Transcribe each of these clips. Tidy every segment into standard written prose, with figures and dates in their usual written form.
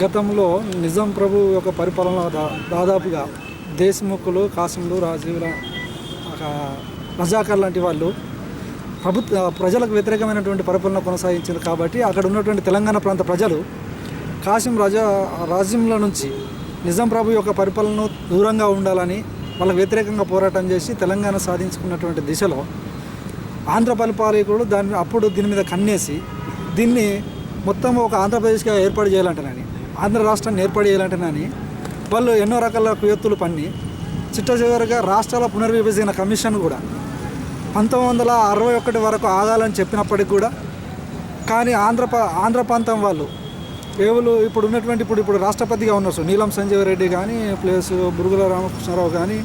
గతంలో నిజాం ప్రభు యొక్క పరిపాలన దాదాపుగా దేశ్ముఖులు, కాసింలు, రాజీవుల, రజాకర్ లాంటి వాళ్ళు ప్రజలకు వ్యతిరేకమైనటువంటి పరిపాలన కొనసాగించారు. కాబట్టి అక్కడ ఉన్నటువంటి తెలంగాణ ప్రాంత ప్రజలు కాసిం రాజ్యంల నుంచి నిజాం ప్రభు యొక్క పరిపాలనను దూరంగా ఉండాలని వాళ్ళకు వ్యతిరేకంగా పోరాటం చేసి తెలంగాణ సాధించుకున్నటువంటి దిశలో ఆంధ్ర పరిపాలకులు అప్పుడు దీని మీద కన్నేసి దీన్ని మొత్తం ఒక ఆంధ్రప్రదేశ్గా ఏర్పాటు చేయాలంటేనని, ఆంధ్ర రాష్ట్రాన్ని ఏర్పాటు చేయాలంటేనని వాళ్ళు ఎన్నో రకాల కుయత్తులు పన్ని చిట్టచివరిగా రాష్ట్రాల పునర్విభజన కమిషన్ కూడా 1961 వరకు ఆగాలని చెప్పినప్పటికి కూడా కానీ ఆంధ్ర ప్రాంతం వాళ్ళు ఇప్పుడు ఉన్నటువంటి ఇప్పుడు రాష్ట్రపతిగా ఉన్నారు నీలం సంజీవ్ రెడ్డి కానీ ప్లస్ బురుగుల రామకృష్ణారావు కానీ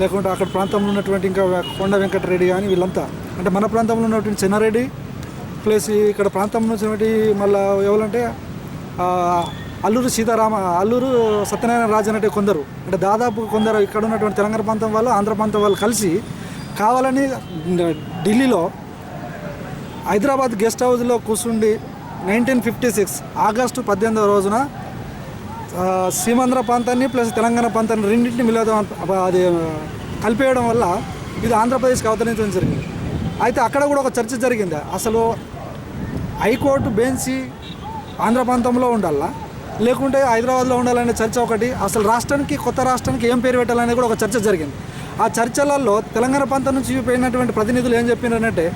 లేకుంటే అక్కడ ప్రాంతంలో ఉన్నటువంటి ఇంకా కొండ వెంకటరెడ్డి కానీ వీళ్ళంతా అంటే మన ప్రాంతంలో ఉన్నటువంటి చెన్నారెడ్డి ప్లస్ ఇక్కడ ప్రాంతంలో ఉన్నటువంటి మళ్ళీ ఎవరంటే అల్లూరు సత్యనారాయణ రాజు అంటే కొందరు అంటే దాదాపు కొందరు ఇక్కడ ఉన్నటువంటి తెలంగాణ ప్రాంతం వాళ్ళు ఆంధ్ర ప్రాంతం వాళ్ళు కలిసి కావాలని ఢిల్లీలో హైదరాబాద్ గెస్ట్ హౌస్లో కూర్చుండి 1956 ఆగస్టు 18వ రోజున సీమాంధ్ర ప్రాంతాన్ని ప్లస్ తెలంగాణ ప్రాంతాన్ని రెండింటిని అది కలిపేయడం వల్ల ఇది ఆంధ్రప్రదేశ్కి అవతరించడం జరిగింది. అయితే అక్కడ కూడా ఒక చర్చ జరిగింది, అసలు హైకోర్టు బెంచి ఆంధ్ర ప్రాంతంలో ఉండాలా లేకుంటే హైదరాబాద్లో ఉండాలనే చర్చ ఒకటి, అసలు కొత్త రాష్ట్రానికి ఏం పేరు పెట్టాలనేది కూడా ఒక చర్చ జరిగింది. ఆ చర్చలలో తెలంగాణ ప్రాంతం నుంచి పోయినటువంటి ప్రతినిధులు ఏం చెప్పినారంటే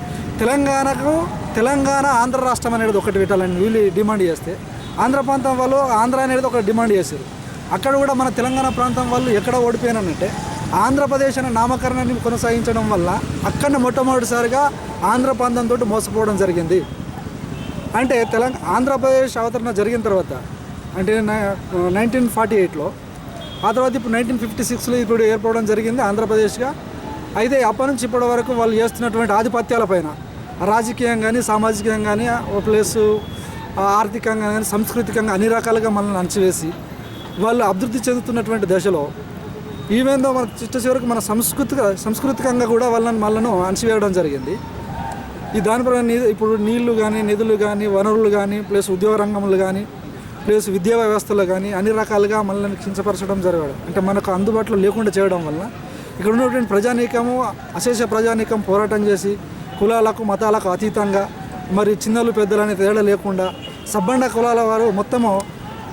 తెలంగాణ ఆంధ్ర రాష్ట్రం అనేది ఒకటి పెట్టాలని వీళ్ళు డిమాండ్ చేస్తే ఆంధ్ర ప్రాంతం వాళ్ళు ఆంధ్ర అనేది ఒక డిమాండ్ చేశారు. అక్కడ కూడా మన తెలంగాణ ప్రాంతం వాళ్ళు ఎక్కడ ఓడిపోయినారంటే ఆంధ్రప్రదేశ్ అనే నామకరణాన్ని కొనసాగించడం వల్ల అక్కడ మొట్టమొదటిసారిగా ఆంధ్ర ప్రాంతంతో మోసపోవడం జరిగింది. అంటే ఆంధ్రప్రదేశ్ అవతరణ జరిగిన తర్వాత అంటే 1948లో ఆ తర్వాత ఇప్పుడు 1956లో ఇప్పుడు ఏర్పడడం జరిగింది ఆంధ్రప్రదేశ్గా. అయితే అప్పటి నుంచి ఇప్పటి వరకు వాళ్ళు చేస్తున్నటువంటి ఆధిపత్యాలపైన రాజకీయంగా కానీ సామాజికంగా కానీ ప్లస్ ఆర్థికంగా కానీ సంస్కృతికంగా అన్ని రకాలుగా మనల్ని అణచివేసి వాళ్ళు అభివృద్ధి చెందుతున్నటువంటి దశలో ఈవెందో మన చివరికి మన సంస్కృతికంగా కూడా వాళ్ళను అణచివేయడం జరిగింది. ఈ దానిపై ఇప్పుడు నీళ్లు కానీ నిధులు కానీ వనరులు కానీ ప్లస్ ఉద్యోగ రంగంలో కానీ ప్లస్ విద్యా వ్యవస్థలో కానీ అన్ని రకాలుగా మనల్ని కించపరచడం జరగడం అంటే మనకు అందుబాటులో లేకుండా చేయడం వల్ల ఇక్కడ ఉన్నటువంటి ప్రజానీకము అశేష ప్రజానీకం పోరాటం చేసి కులాలకు మతాలకు అతీతంగా మరి చిన్నలు పెద్దలని తేడా లేకుండా సబ్బండ కులాల వారు మొత్తము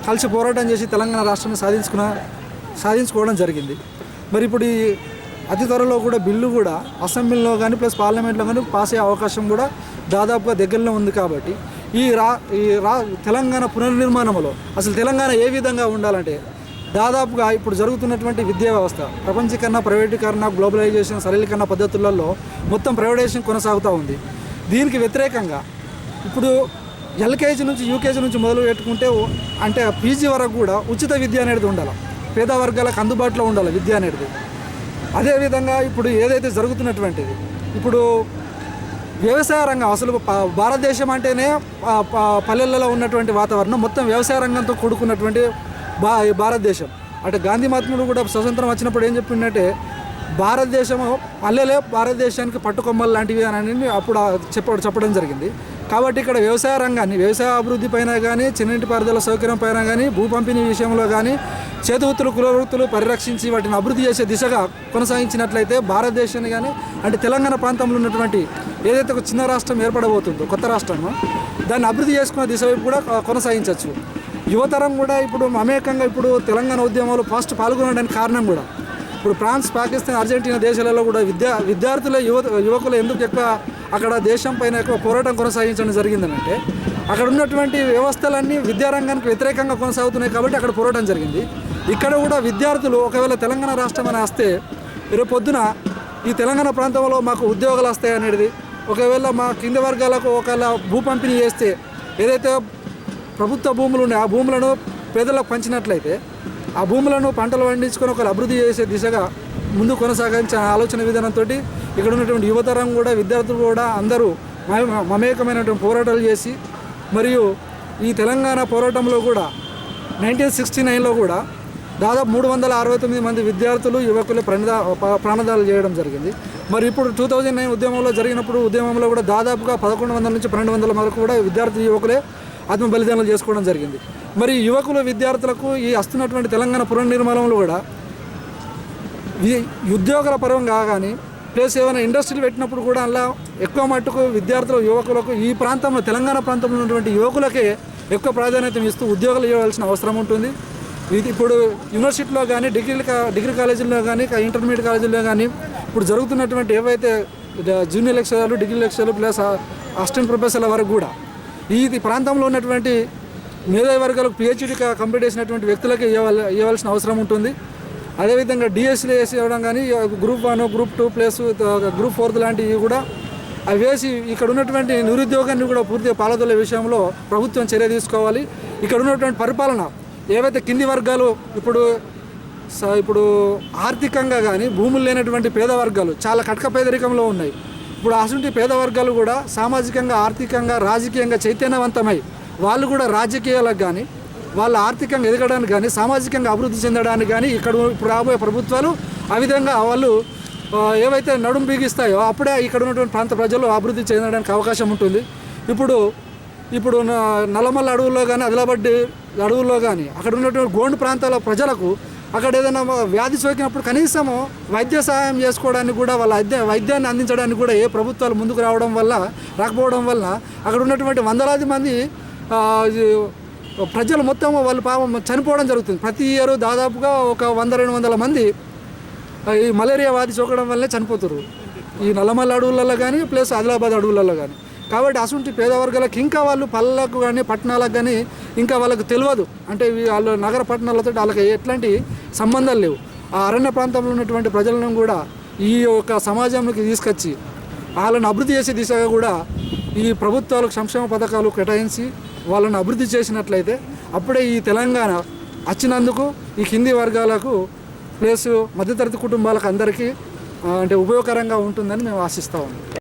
కలిసి పోరాటం చేసి తెలంగాణ రాష్ట్రాన్ని సాధించుకోవడం జరిగింది. మరి ఇప్పుడు ఈ అతి త్వరలో కూడా బిల్లు కూడా అసెంబ్లీలో కానీ ప్లస్ పార్లమెంట్లో కానీ పాస్ అయ్యే అవకాశం కూడా దాదాపుగా దగ్గరలో ఉంది. కాబట్టి ఈ తెలంగాణ పునర్నిర్మాణంలో అసలు తెలంగాణ ఏ విధంగా ఉండాలంటే దాదాపుగా ఇప్పుడు జరుగుతున్నటువంటి విద్యా వ్యవస్థ ప్రపంచీకరణ, ప్రైవేటీకరణ, గ్లోబలైజేషన్, సరళీకరణ పద్ధతులలో మొత్తం ప్రైవేటైజేషన్ కొనసాగుతూ ఉంది. దీనికి వ్యతిరేకంగా ఇప్పుడు ఎల్కేజీ నుంచి యూకేజీ నుంచి మొదలు పెట్టుకుంటే అంటే పీజీ వరకు కూడా ఉచిత విద్య అనేది ఉండాలి, పేద వర్గాలకు అందుబాటులో ఉండాలి విద్య అనేది. అదేవిధంగా ఇప్పుడు ఏదైతే జరుగుతున్నటువంటిది ఇప్పుడు వ్యవసాయ రంగం అసలు భారతదేశం అంటేనే పల్లెలలో ఉన్నటువంటి వాతావరణం మొత్తం వ్యవసాయ రంగంతో కూడుకున్నటువంటి భారతదేశం. అంటే గాంధీ మహాత్ముడు కూడా స్వతంత్రం వచ్చినప్పుడు ఏం చెప్పిందంటే భారతదేశము పల్లెలే భారతదేశానికి పట్టుకొమ్మలు లాంటివి అని అప్పుడు చెప్పడం జరిగింది. కాబట్టి ఇక్కడ వ్యవసాయ రంగాన్ని వ్యవసాయ అభివృద్ధి పైన కానీ చిన్నింటి పారుదల సౌకర్యం పైన కానీ భూ పంపిణీ విషయంలో కానీ చేతి వృత్తులు కుల వృత్తులు పరిరక్షించి వాటిని అభివృద్ధి చేసే దిశగా కొనసాగించినట్లయితే భారతదేశాన్ని కానీ అంటే తెలంగాణ ప్రాంతంలో ఉన్నటువంటి ఏదైతే ఒక చిన్న రాష్ట్రం ఏర్పడబోతుందో కొత్త రాష్ట్రము దాన్ని అభివృద్ధి చేసుకునే దిశ వైపు కూడా కొనసాగించవచ్చు. యువతరం కూడా ఇప్పుడు మమేకంగా ఇప్పుడు తెలంగాణ ఉద్యమంలో ఫస్ట్ పాల్గొనడానికి కారణం కూడా ఇప్పుడు ఫ్రాన్స్, పాకిస్తాన్, అర్జెంటీనా దేశాలలో కూడా విద్యార్థుల యువకులు ఎందుకు ఎక్కువ అక్కడ దేశం పైన ఎక్కువ పోరాటం కొనసాగించడం జరిగిందనంటే అక్కడ ఉన్నటువంటి వ్యవస్థలన్నీ విద్యారంగానికి వ్యతిరేకంగా కొనసాగుతున్నాయి కాబట్టి అక్కడ పోరాటం జరిగింది. ఇక్కడ కూడా విద్యార్థులు ఒకవేళ తెలంగాణ రాష్ట్రం అని వస్తే రేపు పొద్దున ఈ తెలంగాణ ప్రాంతంలో మాకు ఉద్యోగాలు వస్తాయి అనేది, ఒకవేళ మా కింద వర్గాలకు ఒకవేళ భూ పంపిణీ చేస్తే ఏదైతే ప్రభుత్వ భూములు ఉన్నాయి ఆ భూములను పేదలకు పంచినట్లయితే ఆ భూములను పంటలు పండించుకొని ఒకవేళ అభివృద్ధి చేసే దిశగా ముందు కొనసాగించే ఆలోచన విధానంతో ఇక్కడ ఉన్నటువంటి యువతరం కూడా విద్యార్థులు కూడా అందరూ మమేకమైనటువంటి పోరాటాలు చేసి మరియు ఈ తెలంగాణ పోరాటంలో కూడా 1969లో కూడా దాదాపు 369 మంది విద్యార్థులు యువకులు ప్రాణదాలు చేయడం జరిగింది. మరి ఇప్పుడు 2009 ఉద్యమంలో కూడా దాదాపుగా 1100 నుంచి 1200 వరకు కూడా విద్యార్థి యువకులే ఆత్మ బలిదానాలు చేసుకోవడం జరిగింది. మరి యువకులు విద్యార్థులకు ఈ వస్తున్నటువంటి తెలంగాణ పునర్నిర్మాణంలో కూడా ఉద్యోగాల పరంగా కానీ ప్లస్ ఏమైనా ఇండస్ట్రీలు పెట్టినప్పుడు కూడా అలా ఎక్కువ మట్టుకు విద్యార్థులు యువకులకు ఈ ప్రాంతంలో తెలంగాణ ప్రాంతంలో ఉన్నటువంటి యువకులకే ఎక్కువ ప్రాధాన్యత ఇస్తూ ఉద్యోగాలు ఇవ్వాల్సిన అవసరం ఉంటుంది. ఇది ఇప్పుడు యూనివర్సిటీలో కానీ డిగ్రీ కాలేజీల్లో కానీ ఇంటర్మీడియట్ కాలేజీల్లో కానీ ఇప్పుడు జరుగుతున్నటువంటి ఏవైతే జూనియర్ లెక్చరర్లు డిగ్రీ లెక్చరర్లు ప్లస్ అసిస్టెంట్ ప్రొఫెసర్ల వరకు కూడా ఈ ప్రాంతంలో ఉన్నటువంటి మేధావి వర్గాలకు పిహెచ్డీ కంప్లీట్ చేసినటువంటి వ్యక్తులకి ఇవ్వాల్సిన అవసరం ఉంటుంది. అదేవిధంగా డిఎస్సీలు వేసి ఇవ్వడం కానీ గ్రూప్ 1 గ్రూప్ 2 ప్లస్ గ్రూప్ 4 లాంటివి కూడా అవి వేసి ఇక్కడ ఉన్నటువంటి నిరుద్యోగాన్ని కూడా పూర్తిగా పాల్గొనే విషయంలో ప్రభుత్వం చర్య తీసుకోవాలి. ఇక్కడ ఉన్నటువంటి పరిపాలన ఏవైతే కింది వర్గాలు ఇప్పుడు ఆర్థికంగా కానీ భూములు లేనటువంటి పేద వర్గాలు చాలా కటక పేదరికంలో ఉన్నాయి. ఇప్పుడు అటువంటి పేద వర్గాలు కూడా సామాజికంగా ఆర్థికంగా రాజకీయంగా చైతన్యవంతమై వాళ్ళు కూడా రాజకీయాలకు కానీ వాళ్ళ ఆర్థికంగా ఎదగడానికి కానీ సామాజికంగా అభివృద్ధి చెందడానికి కానీ ఇక్కడ ఇప్పుడు రాబోయే ప్రభుత్వాలు ఆ విధంగా వాళ్ళు ఏవైతే నడుము బిగిస్తాయో అప్పుడే ఇక్కడ ఉన్నటువంటి ప్రాంత ప్రజలు అభివృద్ధి చెందడానికి అవకాశం ఉంటుంది. ఇప్పుడు నల్లమల్ల అడవుల్లో కానీ ఆదిలాబాద్ అడవుల్లో కానీ అక్కడ ఉన్నటువంటి గోండు ప్రాంతాల ప్రజలకు అక్కడ ఏదైనా వ్యాధి సోకినప్పుడు కనీసము వైద్య సహాయం చేసుకోవడానికి కూడా వాళ్ళ వైద్యాన్ని అందించడానికి కూడా ఏ ప్రభుత్వాలు ముందుకు రాకపోవడం వల్ల అక్కడ ఉన్నటువంటి వందలాది మంది ప్రజలు మొత్తం వాళ్ళు పాపం చనిపోవడం జరుగుతుంది. ప్రతి ఇయర్ దాదాపుగా ఒక 100-200 మంది ఈ మలేరియా వ్యాధి సోకడం వల్లే చనిపోతారు ఈ నల్లమల్ల అడవులలో కానీ ప్లస్ ఆదిలాబాద్ అడవులలో కానీ. కాబట్టి అసలు పేద వర్గాలకు ఇంకా వాళ్ళు పల్లెలకు కానీ పట్టణాలకు కానీ ఇంకా వాళ్ళకు తెలియదు. అంటే వాళ్ళు నగర పట్టణాలతో వాళ్ళకి ఎట్లాంటి సంబంధాలు లేవు. ఆ అరణ్య ప్రాంతంలో ఉన్నటువంటి ప్రజలను కూడా ఈ యొక్క సమాజంలోకి తీసుకొచ్చి వాళ్ళని అభివృద్ధి చేసే దిశగా కూడా ఈ ప్రభుత్వాలకు సంక్షేమ పథకాలు కేటాయించి వాళ్ళని అభివృద్ధి చేసినట్లయితే అప్పుడే ఈ తెలంగాణ వచ్చినందుకు ఈ కింది వర్గాలకు ప్లస్ మధ్యతరగతి కుటుంబాలకు అందరికీ అంటే ఉపయోగకరంగా ఉంటుందని మేము ఆశిస్తా ఉన్నాం.